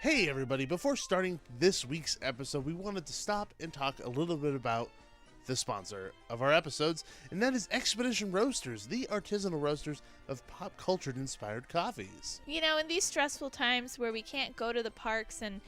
Hey everybody, before starting this week's episode, we wanted to stop and talk a little bit about the sponsor of our episodes, and that is Expedition Roasters, the artisanal roasters of pop culture inspired coffees. You know, in these stressful times where we can't go to the parks and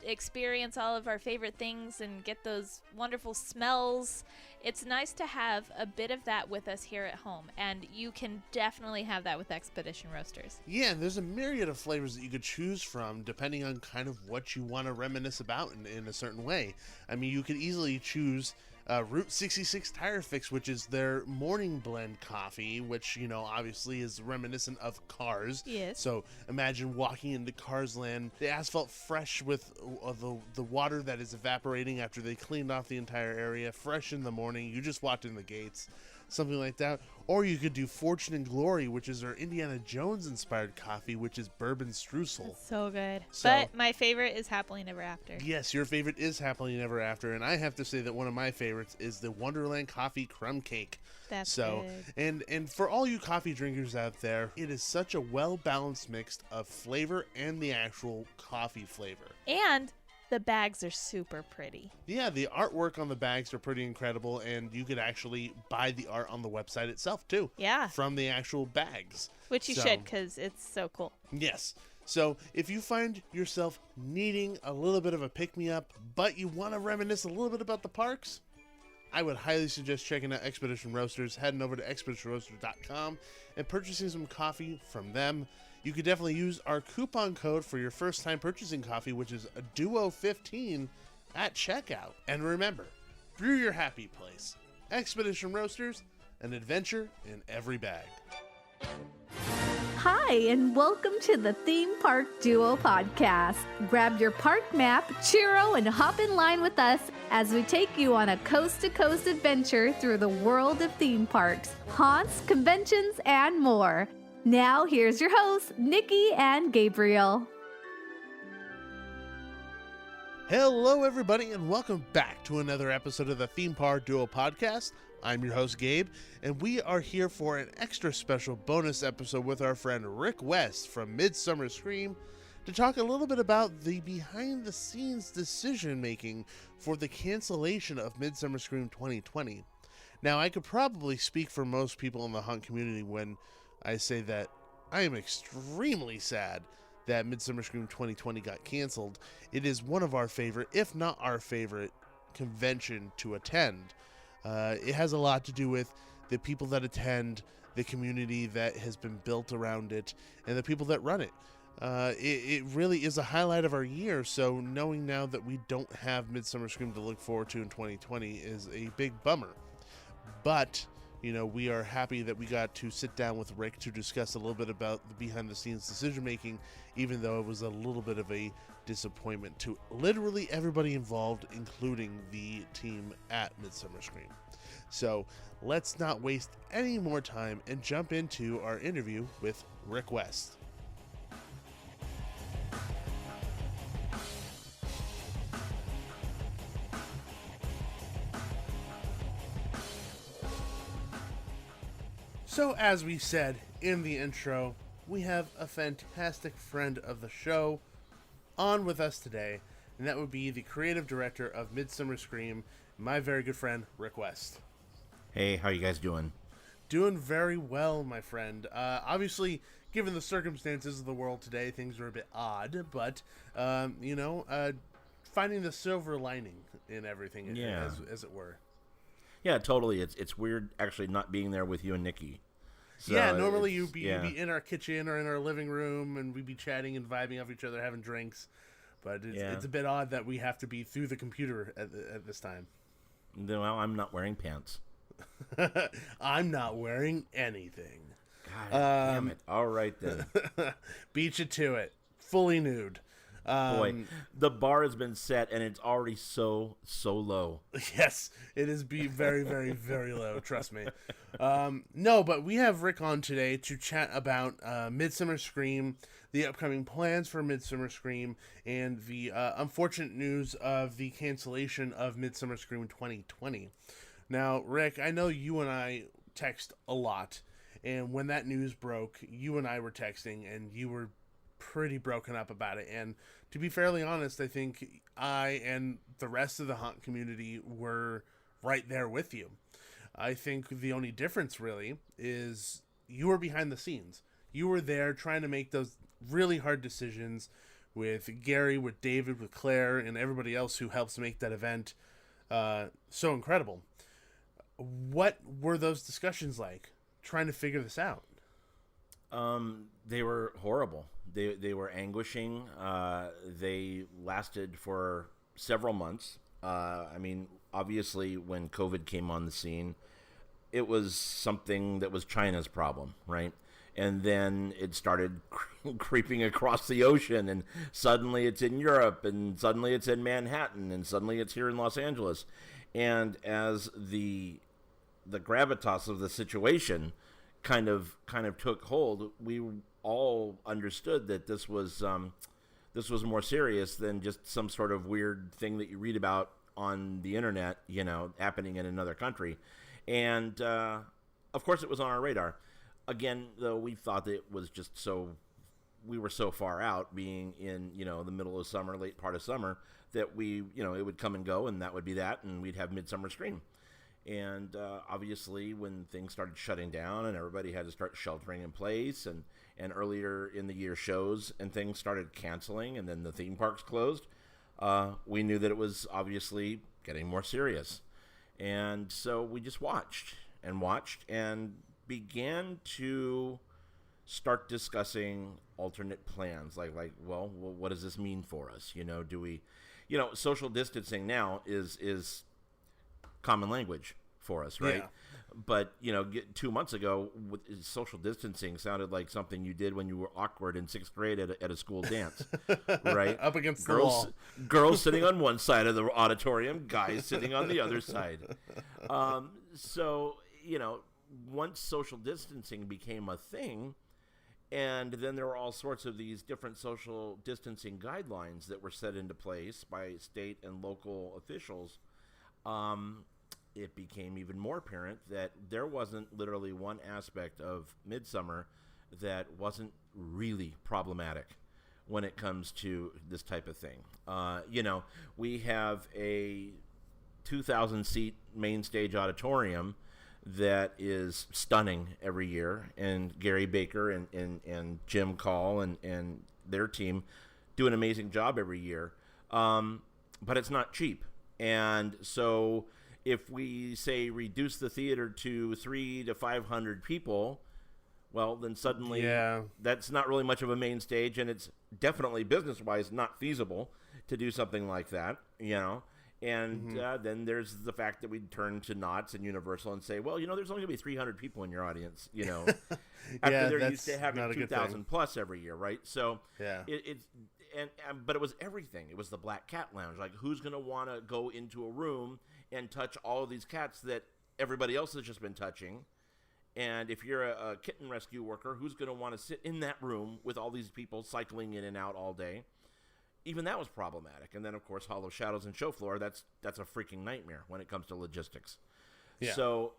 experience all of our favorite things and get those wonderful smells, it's nice to have a bit of that with us here at home, and you can definitely have that with Expedition Roasters. Yeah, and there's a myriad of flavors that you could choose from depending on kind of what you want to reminisce about in a certain way. I mean, you could easily choose Route 66 Tire Fix, which is their morning blend coffee, which, you know, obviously is reminiscent of Cars. Yes. So imagine walking into Cars Land, the asphalt fresh with the water that is evaporating after they cleaned off the entire area, fresh in the morning. You just walked in the gates, something like that. Or you could do Fortune and Glory, which is their Indiana Jones inspired coffee, which is bourbon streusel. It's so good. So, but my favorite is Happily Never After. Yes, your favorite is Happily Never After, and I have to say that one of my favorites is the Wonderland Coffee Crumb Cake. That's so good. and for all you coffee drinkers out there, it is such a well-balanced mix of flavor and the actual coffee flavor. And the bags are super pretty. Yeah, the artwork on the bags are pretty incredible, and you could actually buy the art on the website itself too. Yeah. From the actual bags. Which you should, because it's so cool. Yes. So if you find yourself needing a little bit of a pick-me-up, but you want to reminisce a little bit about the parks, I would highly suggest checking out Expedition Roasters, heading over to expeditionroasters.com and purchasing some coffee from them. You could definitely use our coupon code for your first time purchasing coffee, which is a Duo15 at checkout. And remember, brew your happy place. Expedition Roasters, an adventure in every bag. Hi, and welcome to the Theme Park Duo podcast. Grab your park map, churro, and hop in line with us as we take you on a coast-to-coast adventure through the world of theme parks, haunts, conventions, and more. Now, here's your hosts, Nikki and Gabriel. Hello, everybody, and welcome back to another episode of the Theme Park Duo podcast. I'm your host, Gabe, and we are here for an extra special bonus episode with our friend Rick West from Midsummer Scream to talk a little bit about the behind-the-scenes decision-making for the cancellation of Midsummer Scream 2020. Now, I could probably speak for most people in the haunt community when I say that I am extremely sad that Midsummer Scream 2020 got canceled. It is one of our favorite, if not our favorite, convention to attend. It has a lot to do with the people that attend, the community that has been built around it, and the people that run it. It really is a highlight of our year, so knowing now that we don't have Midsummer Scream to look forward to in 2020 is a big bummer. But, you know, we are happy that we got to sit down with Rick to discuss a little bit about the behind-the-scenes decision-making, even though it was a little bit of a disappointment to literally everybody involved, including the team at Midsummer Scream. So, let's not waste any more time and jump into our interview with Rick West. So, as we said in the intro, we have a fantastic friend of the show on with us today, and that would be the creative director of Midsummer Scream, my very good friend, Rick West. Hey, how you guys doing? Doing very well, my friend. Obviously, given the circumstances of the world today, things are a bit odd, but, finding the silver lining in everything, as it were. Yeah, totally. It's weird actually not being there with you and Nikki. So yeah, normally you'd be in our kitchen or in our living room, and we'd be chatting and vibing off each other, having drinks. But it's a bit odd that we have to be through the computer at this time. Well, I'm not wearing pants. I'm not wearing anything. God damn it. All right, then. Beat you to it. Fully nude. Boy, the bar has been set, and it's already so low. Yes, it is very, very, very low, trust me. No, but we have Rick on today to chat about Midsummer Scream, the upcoming plans for Midsummer Scream, and the unfortunate news of the cancellation of Midsummer Scream 2020. Now, Rick, I know you and I text a lot, and when that news broke, you and I were texting, and you were pretty broken up about it. And to be fairly honest, I think I and the rest of the haunt community were right there with you. I think the only difference really is you were behind the scenes. You were there trying to make those really hard decisions with Gary, with David, with Claire, and everybody else who helps make that event so incredible. What were those discussions like, trying to figure this out? They were horrible. They were anguishing. They lasted for several months. I mean, obviously, when COVID came on the scene, it was something that was China's problem, right? And then it started creeping across the ocean, and suddenly it's in Europe, and suddenly it's in Manhattan, and suddenly it's here in Los Angeles. And as the gravitas of the situation kind of took hold, we all understood that this was more serious than just some sort of weird thing that you read about on the internet, happening in another country. And of course, it was on our radar. Again, though, we thought that it was just we were so far out, being in the middle of summer, late part of summer, that it would come and go, and that would be that, and we'd have Midsummer Scream. And obviously, when things started shutting down and everybody had to start sheltering in place, and earlier in the year shows and things started canceling, and then the theme parks closed, we knew that it was obviously getting more serious. And so we just watched and began to start discussing alternate plans. Like, well, what does this mean for us? Do we, social distancing now is common language for us, right? Yeah. But 2 months ago, social distancing sounded like something you did when you were awkward in 6th grade at a school dance, right? Up against the wall. Girls sitting on one side of the auditorium, guys sitting on the other side. So once social distancing became a thing, and then there were all sorts of these different social distancing guidelines that were set into place by state and local officials, it became even more apparent that there wasn't literally one aspect of Midsummer that wasn't really problematic when it comes to this type of thing. We have a 2,000-seat main stage auditorium that is stunning every year, and Gary Baker and Jim Call and their team do an amazing job every year, but it's not cheap. And so if we say reduce the theater to 300 to 500 people, well, then suddenly that's not really much of a main stage, and it's definitely business-wise not feasible to do something like that, And then there's the fact that we turn to Knott's and Universal and say, well, there's only going to be 300 people in your audience, after they're used to having 2,000 plus every year, right? So but it was everything. It was the Black Cat Lounge. Like, who's going to want to go into a room and touch all of these cats that everybody else has just been touching? And if you're a kitten rescue worker, who's going to want to sit in that room with all these people cycling in and out all day? Even that was problematic. And then, of course, Hollow Shadows and show floor, that's a freaking nightmare when it comes to logistics. Yeah. So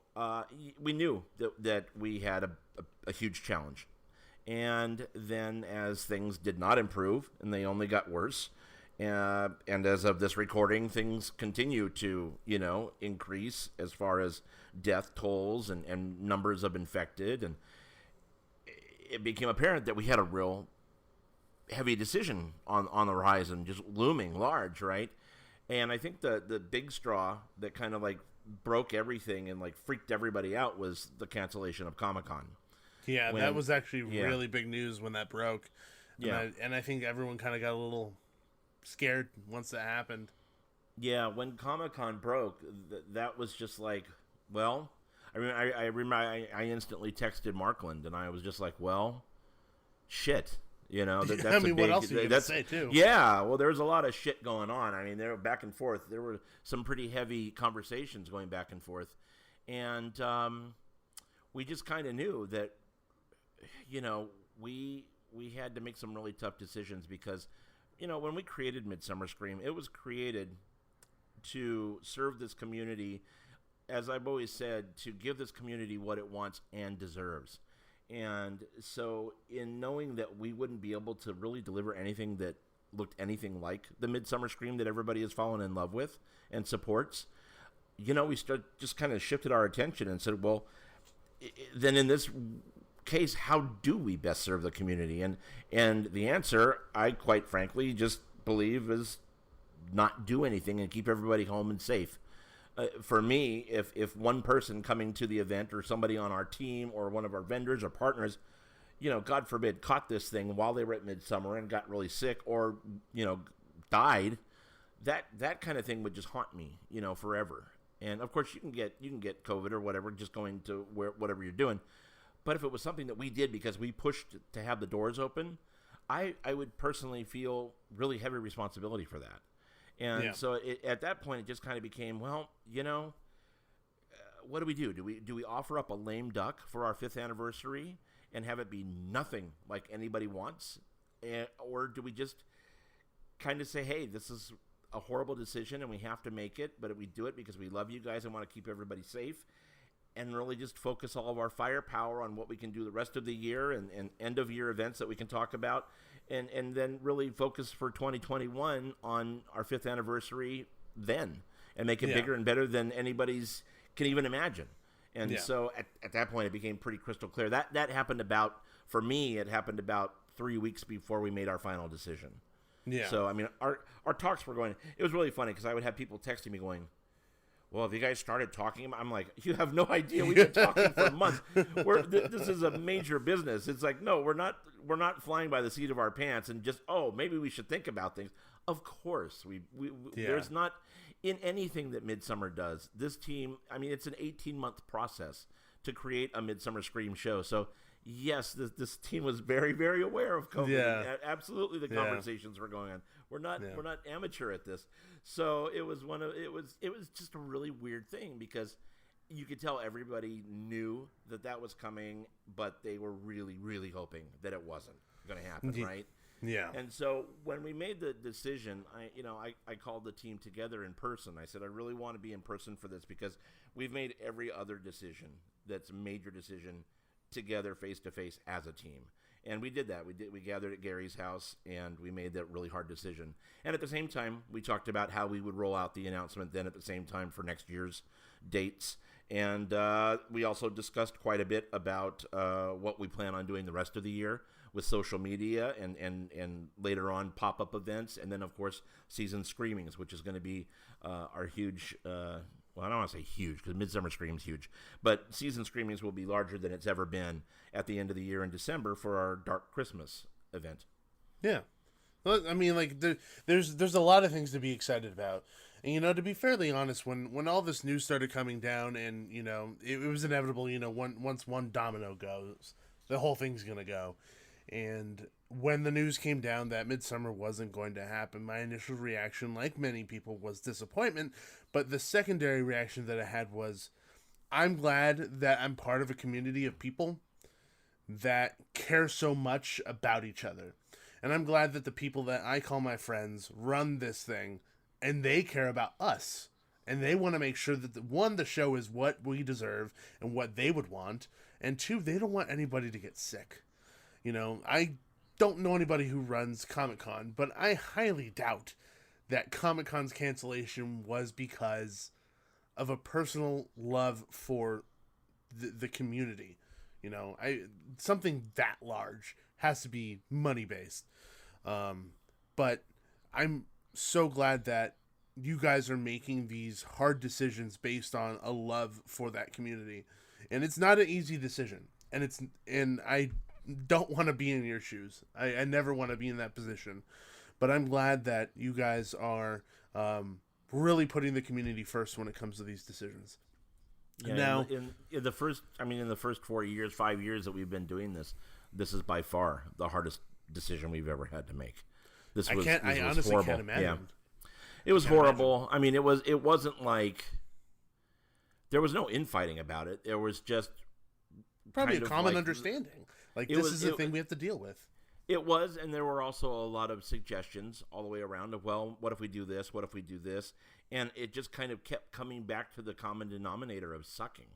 we knew that we had a huge challenge. And then as things did not improve, and they only got worse, and as of this recording, things continue to, increase as far as death tolls and numbers of infected. And it became apparent that we had a real heavy decision on the horizon, just looming large, right? And I think the big straw that kind of like broke everything and like freaked everybody out was the cancellation of Comic-Con. Yeah, that was actually really big news when that broke. And I think everyone kind of got a little scared once that happened. Yeah, when Comic-Con broke, that was just like, well, I remember I instantly texted Markland, and I was just like, well, shit. That's what else are you going to say, too? Yeah, well, there was a lot of shit going on. I mean, they were back and forth. There were some pretty heavy conversations going back and forth. And we just kind of knew that, we had to make some really tough decisions because, when we created Midsummer Scream, it was created to serve this community, as I've always said, to give this community what it wants and deserves. And so in knowing that we wouldn't be able to really deliver anything that looked anything like the Midsummer Scream that everybody has fallen in love with and supports, we just kind of shifted our attention and said, well, then in this case, how do we best serve the community? And the answer, I quite frankly just believe, is not do anything and keep everybody home and safe. For me, if one person coming to the event or somebody on our team or one of our vendors or partners, God forbid, caught this thing while they were at Midsummer and got really sick or, died, that kind of thing would just haunt me, forever. And of course you can get COVID or whatever, just going to whatever you're doing. But if it was something that we did because we pushed to have the doors open, I would personally feel really heavy responsibility for that. And so at that point, it just kind of became, well, what do we do? Do we offer up a lame duck for our 5th anniversary and have it be nothing like anybody wants? Or do we just kind of say, hey, this is a horrible decision and we have to make it, but we do it because we love you guys and want to keep everybody safe, and really just focus all of our firepower on what we can do the rest of the year and end-of-year events that we can talk about, and then really focus for 2021 on our 5th anniversary then, and make it bigger and better than anybody's can even imagine. And so at that point, it became pretty crystal clear. That happened for me, it happened about 3 weeks before we made our final decision. Yeah. So, I mean, our talks were going, it was really funny because I would have people texting me going, well, have you guys started talking? I'm like, you have no idea. We've been talking for months. This is a major business. It's like, no, we're not flying by the seat of our pants and just, maybe we should think about things. Of course, there's not in anything that Midsummer does. This team, I mean, it's an 18-month process to create a Midsummer Scream show. So, yes, this team was very, very aware of COVID. Yeah. Absolutely, the conversations were going on. We're not amateur at this. So it was just a really weird thing because you could tell everybody knew that was coming, but they were really, really hoping that it wasn't going to happen, right? Yeah. And so when we made the decision, I called the team together in person. I said, I really want to be in person for this because we've made every other decision that's a major decision together face to face as a team. And we did that. We gathered at Gary's house and we made that really hard decision. And at the same time, we talked about how we would roll out the announcement then at the same time for next year's dates. And we also discussed quite a bit about what we plan on doing the rest of the year with social media and later on pop-up events. And then, of course, season screenings, which is going to be our huge well, I don't want to say huge because Midsummer Scream's huge, but season screenings will be larger than it's ever been at the end of the year in December for our Dark Christmas event. Yeah. Well, I mean, like, there's a lot of things to be excited about. And, to be fairly honest, when all this news started coming down and, it was inevitable, once one domino goes, the whole thing's going to go. And when the news came down that Midsummer wasn't going to happen, my initial reaction, like many people, was disappointment. But the secondary reaction that I had was, I'm glad that I'm part of a community of people that care so much about each other. And I'm glad that the people that I call my friends run this thing, and they care about us. And they want to make sure that, the show is what we deserve and what they would want. And 2, they don't want anybody to get sick. I don't know anybody who runs Comic-Con, but I highly doubt that Comic-Con's cancellation was because of a personal love for the community. Something that large has to be money-based. But I'm so glad that you guys are making these hard decisions based on a love for that community. And it's not an easy decision. And I don't want to be in your shoes. I never want to be in that position. But I'm glad that you guys are really putting the community first when it comes to these decisions. Yeah, now, in the first 5 years that we've been doing this is by far the hardest decision we've ever had to make. I honestly horrible. Can't imagine. Yeah. It was horrible. Imagine. I mean, it wasn't like there was no infighting about it. There was just probably a common understanding. Like, this is the thing we have to deal with. It was, and there were also a lot of suggestions all the way around of, well, what if we do this? What if we do this? And it just kind of kept coming back to the common denominator of sucking.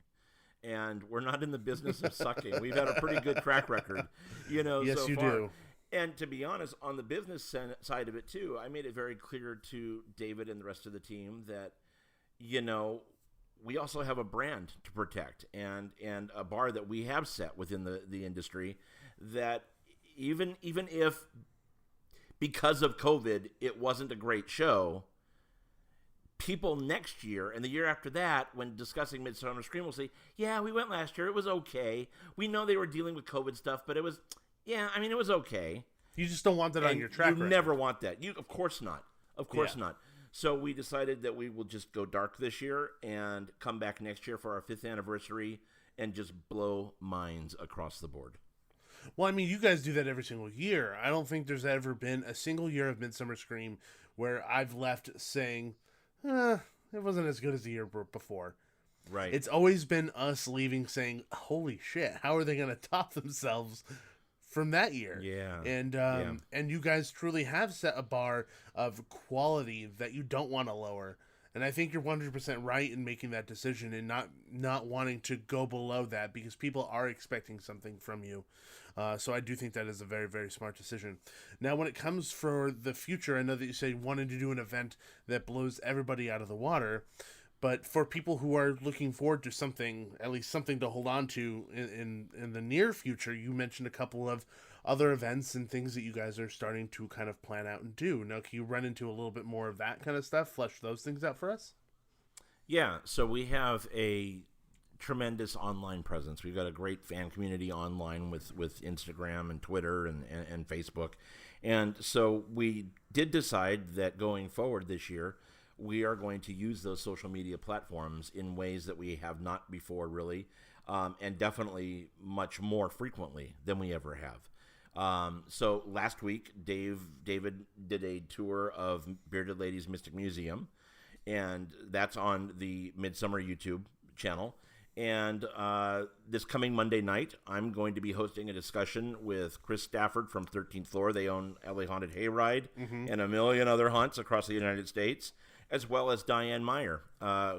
and we're not in the business of sucking. We've had a pretty good track record, Yes, so you far. do. And to be honest, on the business side of it too, I made it very clear to David and the rest of the team that, we also have a brand to protect and a bar that we have set within the industry that even if because of COVID it wasn't a great show, people next year and the year after that, when discussing Midsummer Scream, will say, yeah, we went last year. It was okay. We know they were dealing with COVID stuff, but it was okay. You just don't want that on your track record. You never want that. Of course not. Of course not. So we decided that we will just go dark this year and come back next year for our 5th anniversary and just blow minds across the board. Well, I mean, you guys do that every single year. I don't think there's ever been a single year of Midsummer Scream where I've left saying, it wasn't as good as the year before. Right. It's always been us leaving saying, holy shit, how are they going to top themselves from that year? Yeah. And you guys truly have set a bar of quality that you don't want to lower. And I think you're 100% right in making that decision and not wanting to go below that, because people are expecting something from you. So I do think that is a very, very smart decision. Now, when it comes for the future, I know that you said you wanted to do an event that blows everybody out of the water. But for people who are looking forward to something, at least something to hold on to in the near future, you mentioned a couple of other events and things that you guys are starting to kind of plan out and do. Now, can you run into a little bit more of that kind of stuff, flesh those things out for us? Yeah, so we have a tremendous online presence. We've got a great fan community online with Instagram and Twitter and Facebook. And so we did decide that going forward this year, we are going to use those social media platforms in ways that we have not before, really, and definitely much more frequently than we ever have. So last week, David did a tour of Bearded Ladies Mystic Museum, and that's on the Midsummer YouTube channel. And this coming Monday night, I'm going to be hosting a discussion with Chris Stafford from 13th Floor. They own LA Haunted Hayride and a million other haunts across the United States, as well as Diane Meyer,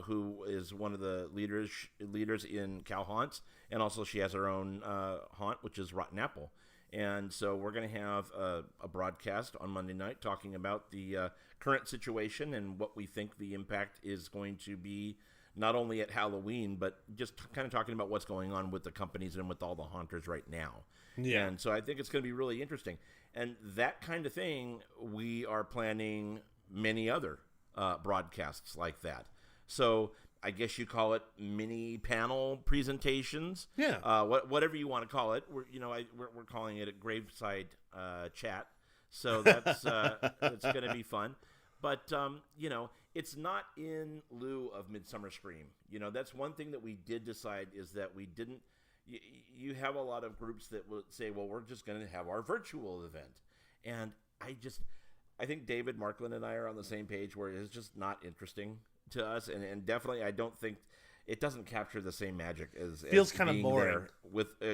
who is one of the leaders in Cal Haunts, and also she has her own haunt, which is Rotten Apple. And so we're going to have a broadcast on Monday night talking about the current situation and what we think the impact is going to be, not only at Halloween, but just kind of talking about what's going on with the companies and with all the haunters right now. Yeah. And so I think it's going to be really interesting. And that kind of thing, we are planning many other broadcasts like that. So I guess you call it mini panel presentations. Yeah. Whatever you want to call it. We're calling it a graveside chat. So that's going to be fun. But it's not in lieu of Midsummer Scream. That's one thing that we did decide, is that we didn't. You have a lot of groups that will say, well, we're just going to have our virtual event, and I think David Markland and I are on the same page where it's just not interesting to us, and definitely I don't think it doesn't capture the same magic as feels kind of boring.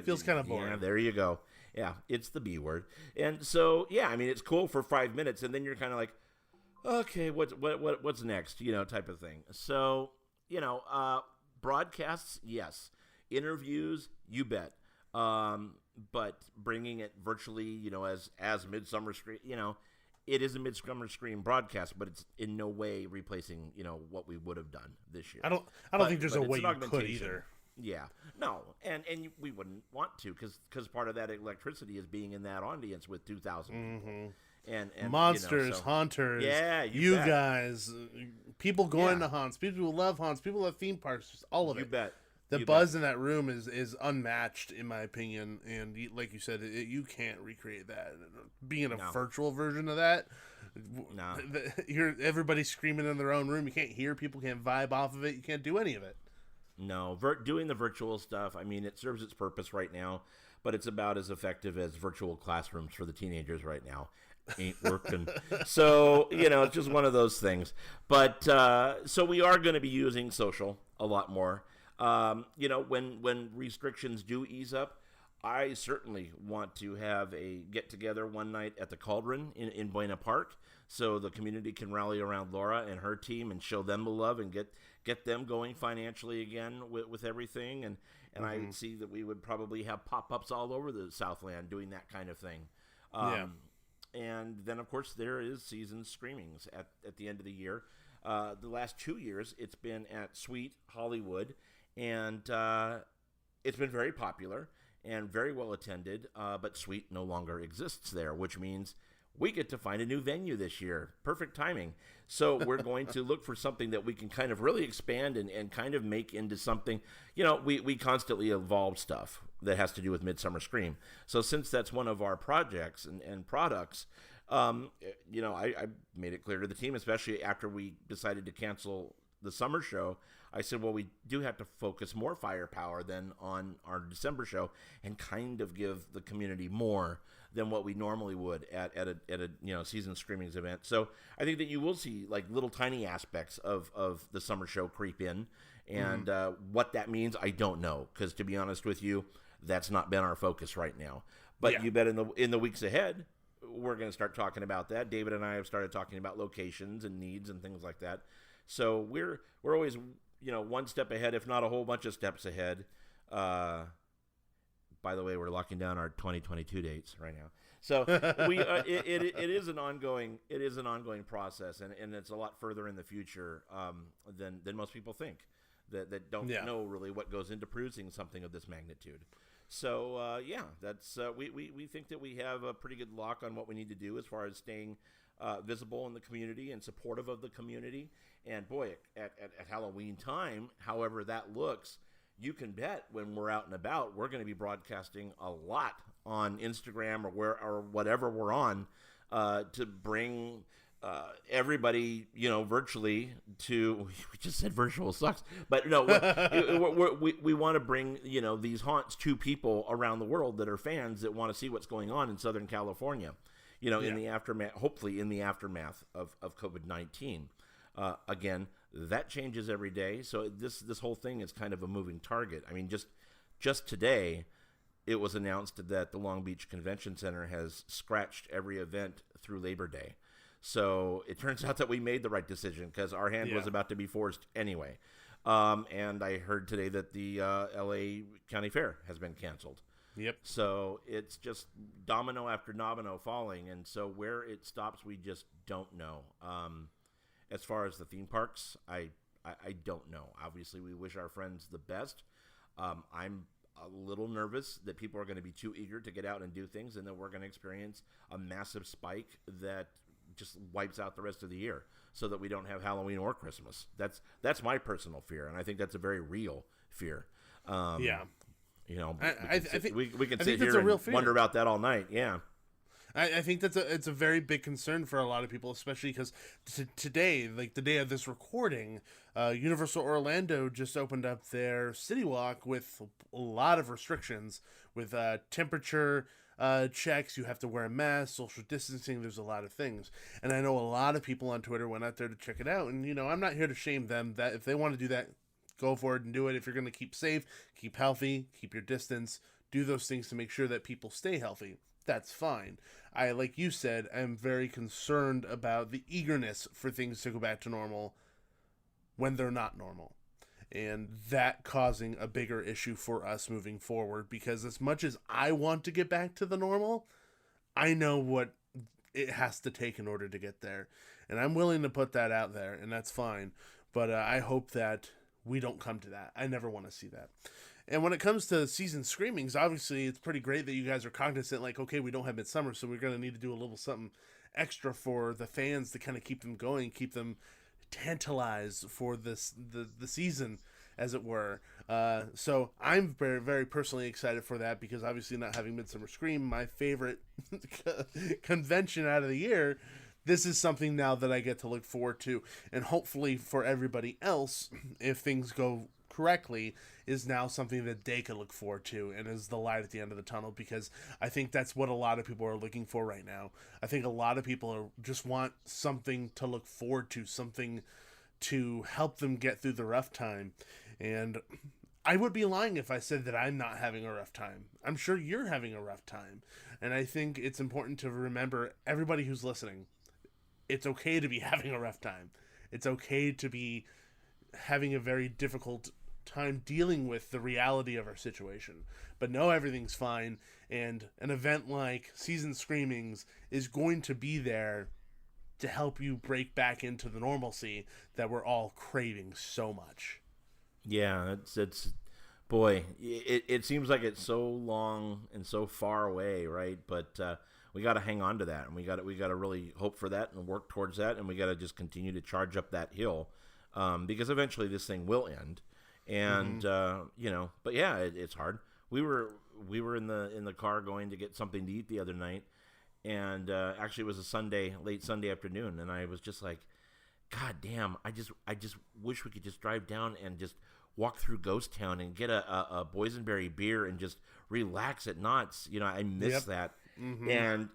Feels kind of boring. Yeah, there you go. Yeah, it's the B word. And so it's cool for 5 minutes, and then you're kind of like, okay, what's next? Type of thing. So broadcasts, yes. Interviews, you bet. But bringing it virtually, as Midsummer Scream, it is a Midsummer Scream broadcast, but it's in no way replacing, what we would have done this year. I don't think there's a way you could either. Yeah, no, and we wouldn't want to, because part of that electricity is being in that audience with 2,000 people. And monsters, haunters, you guys, people going to haunts, people who love haunts, people who love theme parks, just all of it. You bet. The buzz in that room is unmatched, in my opinion, and like you said, you can't recreate that. Being a virtual version of that, everybody's screaming in their own room. You can't hear people, can't vibe off of it. You can't do any of it. No, doing the virtual stuff, it serves its purpose right now, but it's about as effective as virtual classrooms for the teenagers right now. Ain't working. So, it's just one of those things. But, so we are going to be using social a lot more. When restrictions do ease up, I certainly want to have a get-together one night at the Cauldron in Buena Park, so the community can rally around Laura and her team and show them the love and get them going financially again with everything. And I see that we would probably have pop-ups all over the Southland doing that kind of thing. And then, of course, there is season screenings at the end of the year. The last 2 years, it's been at Sweet Hollywood, and it's been very popular and very well attended, but Sweet no longer exists there, which means we get to find a new venue this year. Perfect timing. So we're going to look for something that we can kind of really expand and kind of make into something. We constantly evolve stuff that has to do with Midsummer Scream. So since that's one of our projects and products, I made it clear to the team, especially after we decided to cancel the summer show. I said, well, we do have to focus more firepower than on our December show and kind of give the community more than what we normally would at a season screenings event. So I think that you will see like little tiny aspects of the summer show creep in, and what that means, I don't know, because to be honest with you, that's not been our focus right now. But you bet in the weeks ahead, we're going to start talking about that. David and I have started talking about locations and needs and things like that. So we're always one step ahead, if not a whole bunch of steps ahead. By the way, we're locking down our 2022 dates right now. So it is an ongoing process, and it's a lot further in the future than most people think that don't know really what goes into producing something of this magnitude. So that's we think that we have a pretty good lock on what we need to do as far as staying visible in the community and supportive of the community. And boy, at Halloween time, however that looks, you can bet when we're out and about, we're going to be broadcasting a lot on Instagram or whatever we're on to bring everybody, virtually to. We just said virtual sucks, but no, we want to bring these haunts to people around the world that are fans that want to see what's going on in Southern California, in the aftermath, hopefully in the aftermath of COVID-19. Again, that changes every day. So this whole thing is kind of a moving target. I mean, just today, it was announced that the Long Beach Convention Center has scratched every event through Labor Day. So it turns out that we made the right decision because our hand was about to be forced anyway. And I heard today that the LA County Fair has been canceled. Yep. So it's just domino after domino falling. And so where it stops, we just don't know. As far as the theme parks, I don't know. Obviously, we wish our friends the best. I'm a little nervous that people are going to be too eager to get out and do things, and then we're going to experience a massive spike that just wipes out the rest of the year so that we don't have Halloween or Christmas. That's my personal fear, and I think that's a very real fear. I think we can sit here and wonder about that all night. Yeah. I think it's a very big concern for a lot of people, especially because today, like the day of this recording, Universal Orlando just opened up their City Walk with a lot of restrictions, with temperature checks. You have to wear a mask, social distancing. There's a lot of things, and I know a lot of people on Twitter went out there to check it out. And I'm not here to shame them. That if they want to do that, go for it and do it. If you're going to keep safe, keep healthy, keep your distance, do those things to make sure that people stay healthy. That's fine. Like you said, I'm very concerned about the eagerness for things to go back to normal when they're not normal. And that causing a bigger issue for us moving forward, because as much as I want to get back to the normal, I know what it has to take in order to get there. And I'm willing to put that out there, and that's fine. But I hope that we don't come to that. I never want to see that. And when it comes to season screenings, obviously it's pretty great that you guys are cognizant, like, okay, we don't have Midsummer, so we're going to need to do a little something extra for the fans to kind of keep them going, keep them tantalized for the season, as it were. So I'm very, very personally excited for that, because obviously not having Midsummer Scream, my favorite convention out of the year, this is something now that I get to look forward to. And hopefully for everybody else, if things go correctly, is now something that they can look forward to and is the light at the end of the tunnel, because I think that's what a lot of people are looking for right now. I think a lot of people just want something to look forward to, something to help them get through the rough time. And I would be lying if I said that I'm not having a rough time. I'm sure you're having a rough time. And I think it's important to remember, everybody who's listening, it's okay to be having a rough time. It's okay to be having a very difficult time dealing with the reality of our situation. But know everything's fine, and an event like Season Screamings is going to be there to help you break back into the normalcy that we're all craving so much. Yeah, it's boy, it seems like it's so long and so far away, right? But we got to hang on to that, and we got to really hope for that and work towards that, and we got to just continue to charge up that hill, because eventually this thing will end. And but yeah, it's hard. We were in the car going to get something to eat the other night, and actually it was a late Sunday afternoon, and I was just like, God damn, I just wish we could just drive down and just walk through Ghost Town and get a boysenberry beer and just relax at Knott's. I miss that. And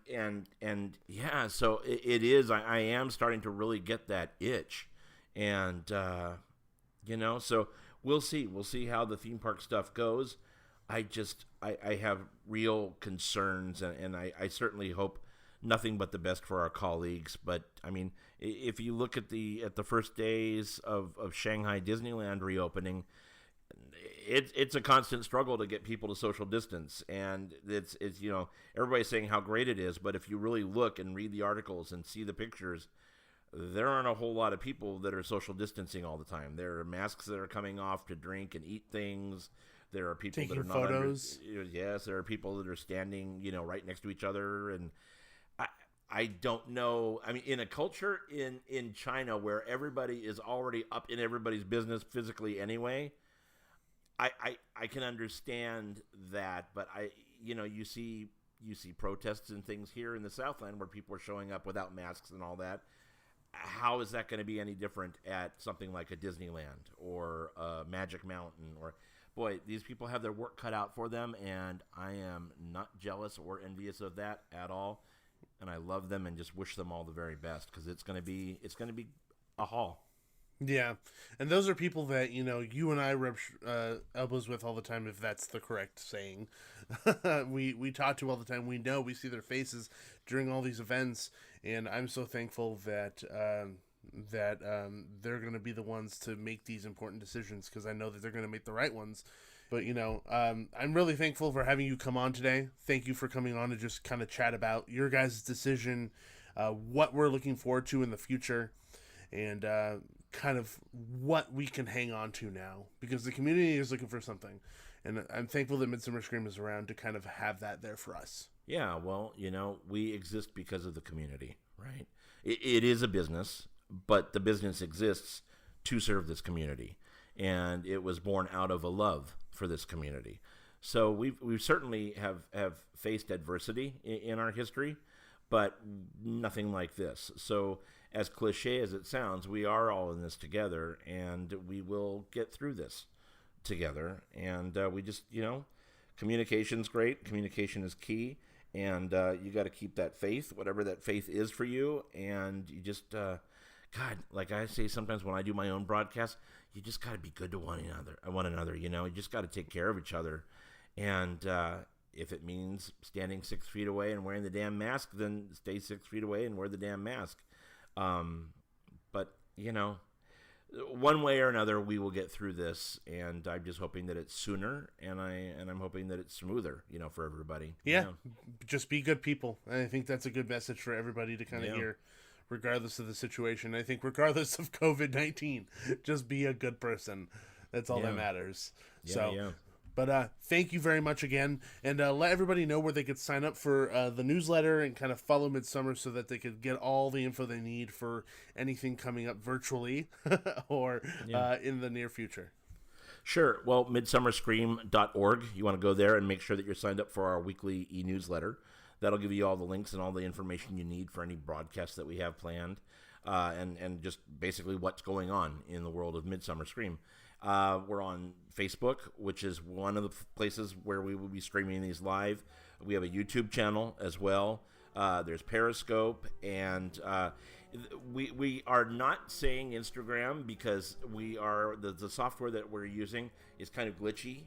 yeah, so it is. I am starting to really get that itch, and so we'll see. We'll see how the theme park stuff goes. I have real concerns, and I certainly hope nothing but the best for our colleagues. But I mean, if you look at the first days of Shanghai Disneyland reopening, it's a constant struggle to get people to social distance, and it's everybody's saying how great it is, but if you really look and read the articles and see the pictures, there aren't a whole lot of people that are social distancing all the time. There are masks that are coming off to drink and eat things. There are people taking that are not photos. Yes, there are people that are standing, right next to each other, and I don't know. I mean, in a culture in China where everybody is already up in everybody's business physically anyway, I can understand that, but you see protests and things here in the Southland where people are showing up without masks and all that. How is that going to be any different at something like a Disneyland or a Magic Mountain? Or, boy, these people have their work cut out for them, and I am not jealous or envious of that at all. And I love them and just wish them all the very best, because it's going to be a haul. Yeah, and those are people that you and I rub elbows with all the time, if that's the correct saying. we talk to all the time. We see their faces during all these events, and I'm so thankful that they're going to be the ones to make these important decisions, because I know that they're going to make the right ones. But I'm really thankful for having you come on today. Thank you for coming on to just kind of chat about your guys' decision, what we're looking forward to in the future, and kind of what we can hang on to now, because the community is looking for something, and I'm thankful that Midsummer Scream is around to kind of have that there for us. Yeah, well, we exist because of the community, right? It is a business, but the business exists to serve this community, and it was born out of a love for this community. So we certainly have faced adversity in our history, but nothing like this. So as cliche as it sounds, we are all in this together, and we will get through this together. And we just, communication's great. Communication is key, and you got to keep that faith, whatever that faith is for you. And you just, God, like I say sometimes when I do my own broadcast, you just got to be good to one another. You just got to take care of each other. And if it means standing 6 feet away and wearing the damn mask, then stay 6 feet away and wear the damn mask. But one way or another, we will get through this, and I'm just hoping that it's sooner, and I'm hoping that it's smoother, for everybody. Yeah, just be good people. And I think that's a good message for everybody to kind of hear, regardless of the situation. I think regardless of COVID-19, just be a good person. That's all that matters. But thank you very much again, and let everybody know where they could sign up for the newsletter and kind of follow Midsummer, so that they could get all the info they need for anything coming up virtually or in the near future. Sure. Well, midsummerscream.org. You want to go there and make sure that you're signed up for our weekly e-newsletter. That'll give you all the links and all the information you need for any broadcasts that we have planned, and just basically what's going on in the world of Midsummer Scream. We're on Facebook, which is one of the places where we will be streaming these live. We have a YouTube channel as well. There's Periscope, and we are not saying Instagram because we are the software that we're using is kind of glitchy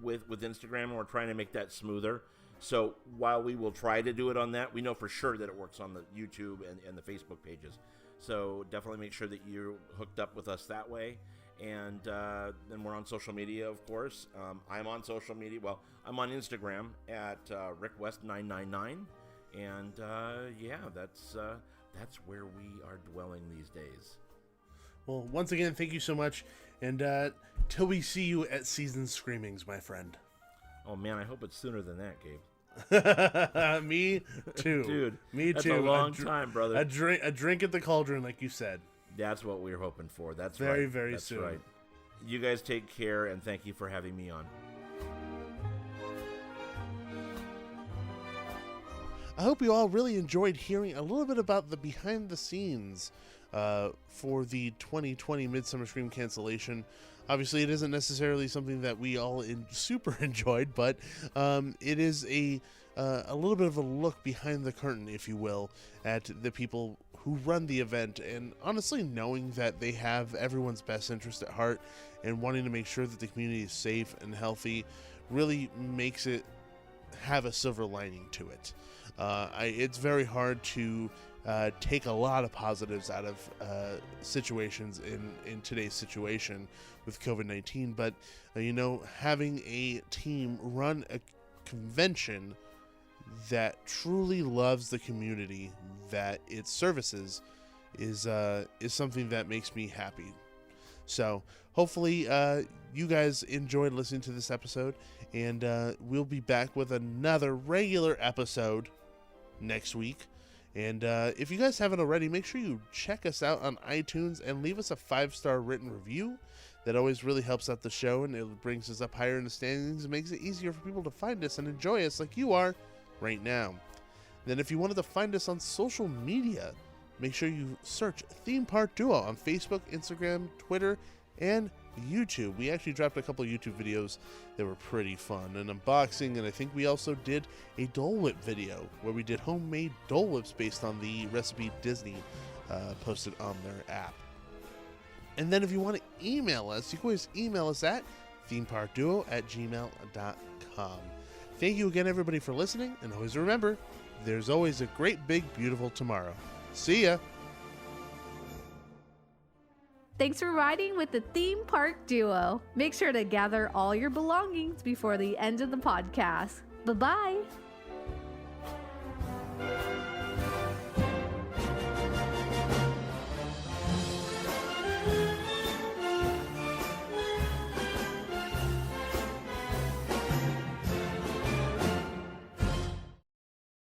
with Instagram, and we're trying to make that smoother. So while we will try to do it on that, we know for sure that it works on the YouTube and the Facebook pages. So definitely make sure that you're hooked up with us that way. And then we're on social media, of course. I'm on social media. Well, I'm on Instagram at RickWest999. And that's where we are dwelling these days. Well, once again, thank you so much. And till we see you at Season Screamings, my friend. Oh, man, I hope it's sooner than that, Gabe. Me too. Dude, me that's too. A long time, brother. A drink at the cauldron, like you said. That's what we're hoping for. That's very, right. very That's soon. Right. You guys take care, and thank you for having me on. I hope you all really enjoyed hearing a little bit about the behind the scenes for the 2020 Midsummer Scream cancellation. Obviously, it isn't necessarily something that we all super enjoyed, but it is a little bit of a look behind the curtain, if you will, at the people who run the event, and honestly knowing that they have everyone's best interest at heart and wanting to make sure that the community is safe and healthy really makes it have a silver lining to it. It's very hard to take a lot of positives out of situations in today's situation with COVID-19, but having a team run a convention that truly loves the community that it services is something that makes me happy. So hopefully you guys enjoyed listening to this episode, and we'll be back with another regular episode next week. And if you guys haven't already, make sure you check us out on iTunes and leave us a 5-star written review. That always really helps out the show, and it brings us up higher in the standings and makes it easier for people to find us and enjoy us like you are right now. Then if you wanted to find us on social media, make sure you search Theme Park Duo on Facebook, Instagram, Twitter, and YouTube. We actually dropped a couple of YouTube videos that were pretty fun, an unboxing, and I think we also did a Dole Whip video where we did homemade Dole Whips based on the recipe Disney posted on their app. And then if you want to email us, you can always email us at themeparkduo@gmail.com. Thank you again, everybody, for listening, and always remember, there's always a great, big, beautiful tomorrow. See ya! Thanks for riding with the Theme Park Duo. Make sure to gather all your belongings before the end of the podcast. Bye-bye.